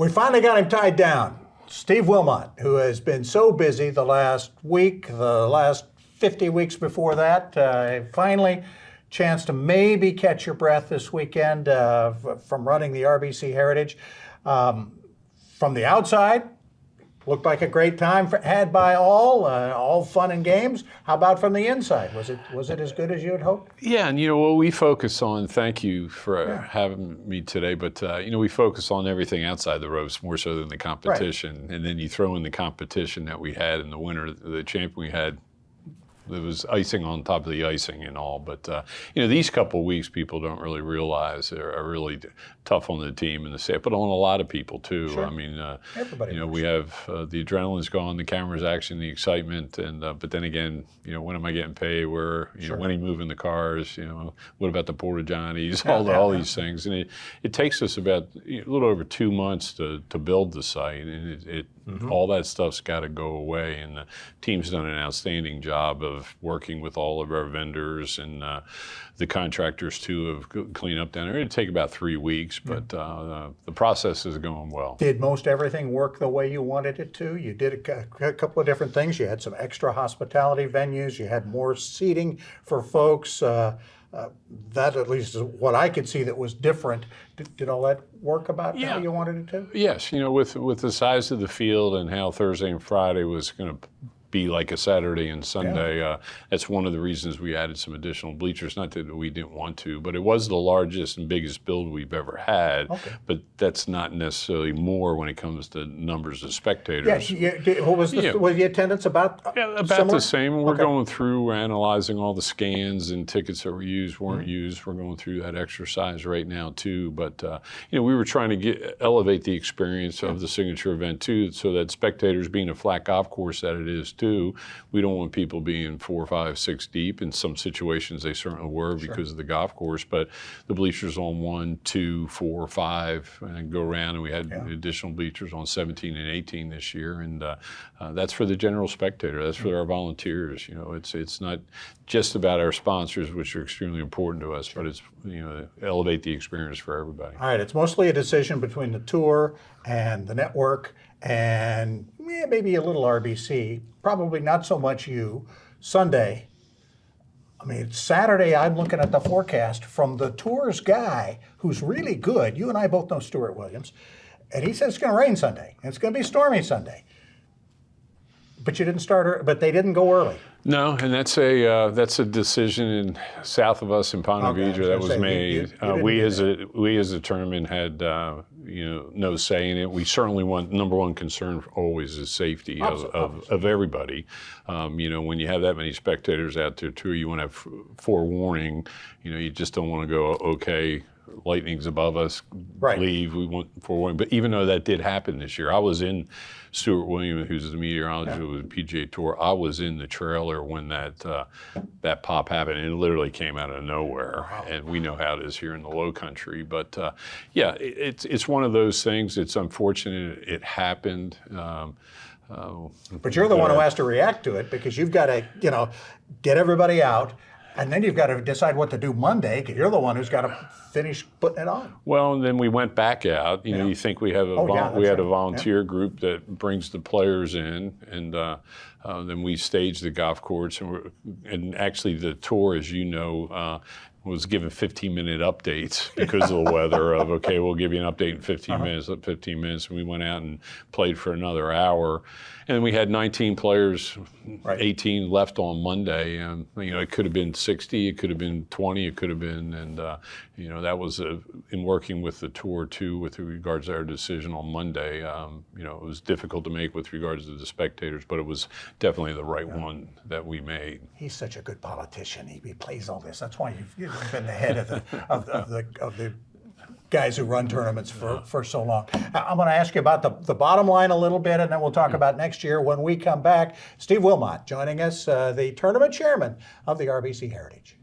We finally got him tied down. Steve Wilmot, who has been so busy the last week, the last 50 weeks before that, finally chance to maybe catch your breath this weekend from running the RBC Heritage. From the outside, looked like a great time had by all fun and games. How about from the inside? Was it as good as you had hoped? Yeah, and what we focus on, thank you for having me today, but we focus on everything outside the ropes more so than the competition. Right. And then you throw in the competition that we had in the winter, the champion we had. There was icing on top of the icing and all, but these couple of weeks people don't really realize are really tough on the team and the staff, but on a lot of people too. Sure. I mean, everybody. We have the adrenaline's gone, the camera's action, the excitement, and but then again, when am I getting paid? Where when are you moving the cars? What about the porta johnies? All these things, and it takes us about a little over 2 months to build the site, and all that stuff's got to go away, and the team's done an outstanding job of working with all of our vendors and the contractors too of clean up down there. It'd take about 3 weeks, but the process is going well. Did most everything work the way you wanted it to? You did a couple of different things. You had some extra hospitality venues. You had more seating for folks. That at least is what I could see that was different. Did all that work about how you wanted it to? Yes, with the size of the field and how Thursday and Friday was going to be like a Saturday and Sunday. That's one of the reasons we added some additional bleachers. Not that we didn't want to, but it was the largest and biggest build we've ever had. Okay. But that's not necessarily more when it comes to numbers of spectators. Was the attendance about the same. We're going through analyzing all the scans and tickets that were used, weren't used. We're going through that exercise right now too. But we were trying to elevate the experience of the signature event too, so that spectators, being a flat golf course that it is too, we don't want people being 4, 5, 6 deep. In some situations they certainly were because of the golf course, but the bleachers on 1, 2, 4, 5 and go around, and we had additional bleachers on 17 and 18 this year, and that's for the general spectator. That's for our volunteers. It's not just about our sponsors, which are extremely important to us, but it's elevate the experience for everybody. All right, it's mostly a decision between the tour and the network and maybe a little RBC, probably not so much you. Sunday, Saturday, I'm looking at the forecast from the tour's guy who's really good. You and I both know Stuart Williams, and he says it's going to rain Sunday, and it's going to be stormy Sunday. But you didn't but they didn't go early. No, and that's a decision south of us in Ponte Vedra that was made. We as a tournament had no say in it. We certainly want, number one concern always is safety of everybody. When you have that many spectators out there too, you want to have forewarning. You just don't want to go, okay, lightning's above us, leave, we want forewarning. But even though that did happen this year, I was in Stuart Williams, who's the meteorologist with the PGA Tour. I was in the trailer when that pop happened, and it literally came out of nowhere. Wow. And we know how it is here in the Lowcountry. But it's one of those things. It's unfortunate it happened. But you're the one who has to react to it, because you've got to, get everybody out. And then you've got to decide what to do Monday, because you're the one who's got to finish putting it on. Well, and then we went back out. You think we have we had a volunteer group that brings the players in, and then we stage the golf course, and actually the tour, as you know, was given 15-minute updates because of the weather of, okay, we'll give you an update in 15 minutes, and we went out and played for another hour. And then we had 19 players, 18 left on Monday, and it could have been 60, it could have been 20, it could have been, and that was in working with the tour too with regards to our decision on Monday. It was difficult to make with regards to the spectators, but it was definitely the right one that we made. He's such a good politician. He plays all this. That's why you've been the head of the guys who run tournaments for so long. I'm going to ask you about the bottom line a little bit, and then we'll talk about next year when we come back. Steve Wilmot joining us, the tournament chairman of the RBC Heritage.